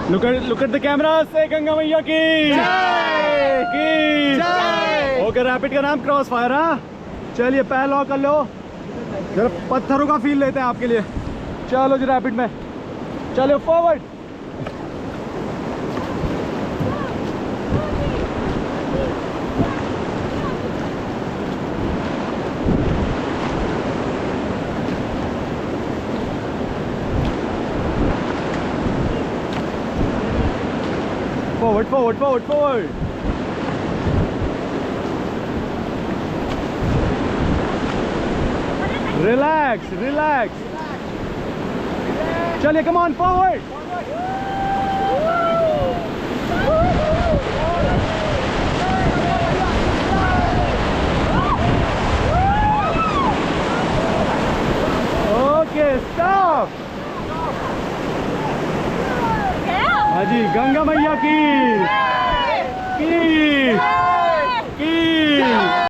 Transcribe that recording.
Look at the camera. Say Ganga मैया की जय। ओके रैपिड का नाम क्रॉस फायर। हाँ चलिए पैर लॉक कर लो, जरा पत्थरों का फील लेते हैं आपके लिए। चलो जी रैपिड में चलो forward. Forward, forward, forward, forward. Relax, relax. चलिए, come on, forward. Okay, stop. हाँ जी, गंगा मैया की